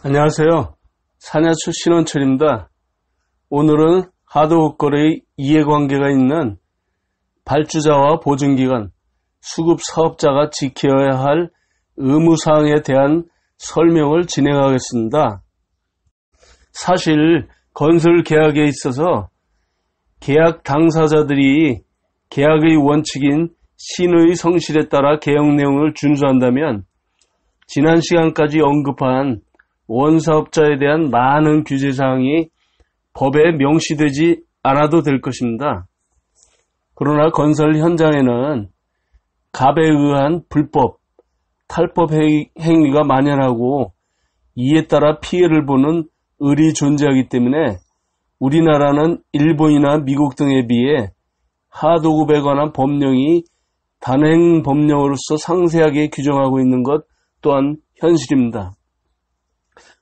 안녕하세요. 산야초 신원철입니다. 오늘은 하도급거래의 이해관계가 있는 발주자와 보증기관, 수급사업자가 지켜야 할 의무사항에 대한 설명을 진행하겠습니다. 사실 건설계약에 있어서 계약 당사자들이 계약의 원칙인 신의 성실에 따라 계약 내용을 준수한다면 지난 시간까지 언급한 원사업자에 대한 많은 규제사항이 법에 명시되지 않아도 될 것입니다. 그러나 건설 현장에는 갑에 의한 불법, 탈법 행위가 만연하고 이에 따라 피해를 보는 을이 존재하기 때문에 우리나라는 일본이나 미국 등에 비해 하도급에 관한 법령이 단행 법령으로서 상세하게 규정하고 있는 것 또한 현실입니다.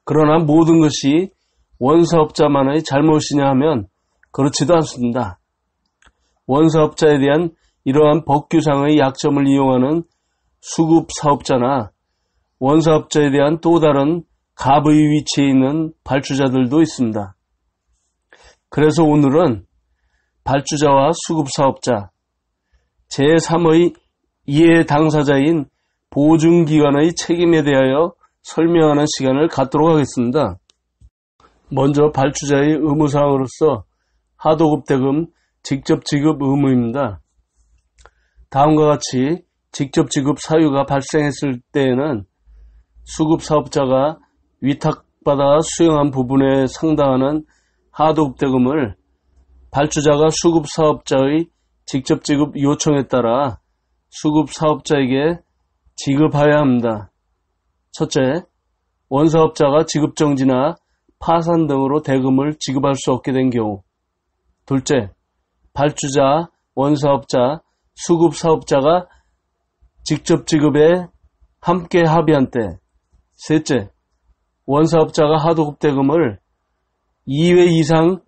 그러나 모든 것이 원사업자만의 잘못이냐 하면 그렇지도 않습니다. 원사업자에 대한 이러한 법규상의 약점을 이용하는 수급사업자나 원사업자에 대한 또 다른 갑의 위치에 있는 발주자들도 있습니다. 그래서 오늘은 발주자와 수급사업자, 제3의 이해 당사자인 보증기관의 책임에 대하여 설명하는 시간을 갖도록 하겠습니다. 먼저 발주자의 의무사항으로서 하도급 대금 직접 지급 의무입니다. 다음과 같이 직접 지급 사유가 발생했을 때에는 수급사업자가 위탁받아 수행한 부분에 상당하는 하도급 대금을 발주자가 수급사업자의 직접 지급 요청에 따라 수급사업자에게 지급해야 합니다. 첫째, 원사업자가 지급정지나 파산 등으로 대금을 지급할 수 없게 된 경우. 둘째, 발주자, 원사업자, 수급사업자가 직접 지급에 함께 합의한 때. 셋째, 원사업자가 하도급 대금을 2회 이상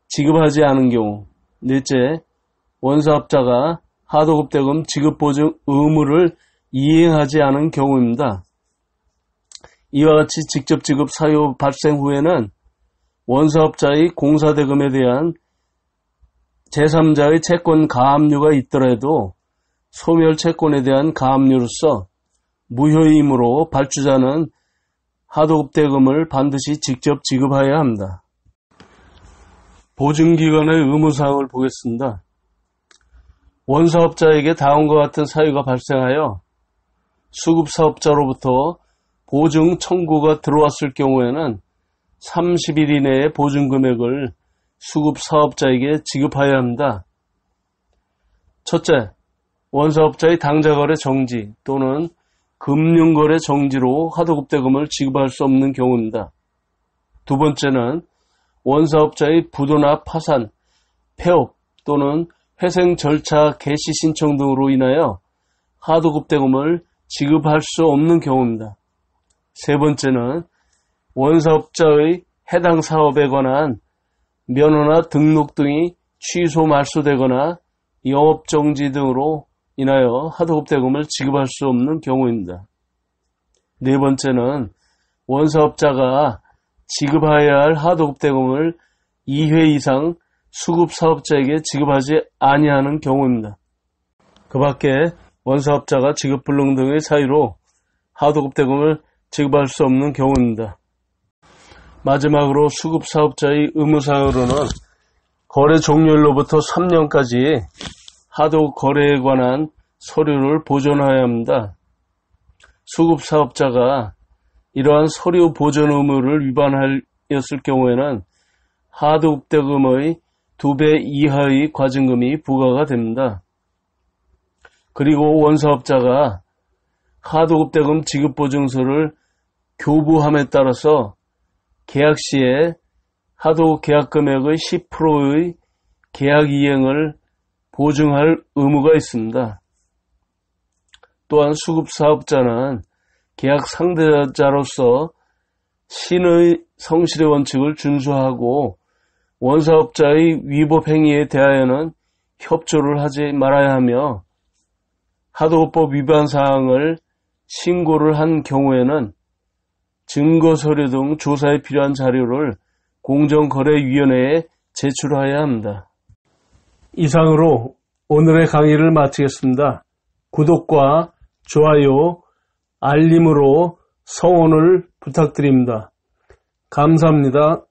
지급하지 않은 경우. 넷째, 원사업자가 하도급 대금 지급 보증 의무를 이행하지 않은 경우입니다. 이와 같이 직접 지급 사유 발생 후에는 원사업자의 공사대금에 대한 제3자의 채권 가압류가 있더라도 소멸 채권에 대한 가압류로서 무효이므로 발주자는 하도급 대금을 반드시 직접 지급해야 합니다. 보증기관의 의무사항을 보겠습니다. 원사업자에게 다음과 같은 사유가 발생하여 수급사업자로부터 보증 청구가 들어왔을 경우에는 30일 이내에 보증금액을 수급사업자에게 지급해야 합니다. 첫째, 원사업자의 당자거래 정지 또는 금융거래 정지로 하도급 대금을 지급할 수 없는 경우입니다. 두 번째는 원사업자의 부도나 파산, 폐업 또는 회생 절차 개시 신청 등으로 인하여 하도급 대금을 지급할 수 없는 경우입니다. 세 번째는 원사업자의 해당 사업에 관한 면허나 등록 등이 취소 말소되거나 영업정지 등으로 인하여 하도급 대금을 지급할 수 없는 경우입니다. 네 번째는 원사업자가 지급해야 할 하도급 대금을 2회 이상 수급사업자에게 지급하지 아니하는 경우입니다. 그 밖에 원사업자가 지급불능 등의 사유로 하도급 대금을 지급할 수 없는 경우입니다. 마지막으로 수급사업자의 의무사항으로는 거래 종료일로부터 3년까지 하도급 거래에 관한 서류를 보존해야 합니다. 수급사업자가 이러한 서류 보존 의무를 위반하였을 경우에는 하도급 대금의 2배 이하의 과징금이 부과가 됩니다. 그리고 원사업자가 하도급 대금 지급 보증서를 교부함에 따라서 계약 시에 하도급 계약 금액의 10%의 계약 이행을 보증할 의무가 있습니다. 또한 수급사업자는 계약 상대자로서 신의 성실의 원칙을 준수하고 원사업자의 위법 행위에 대하여는 협조를 하지 말아야 하며 하도급법 위반 사항을 신고를 한 경우에는 증거 서류 등 조사에 필요한 자료를 공정거래위원회에 제출해야 합니다. 이상으로 오늘의 강의를 마치겠습니다. 구독과 좋아요, 알림으로 성원을 부탁드립니다. 감사합니다.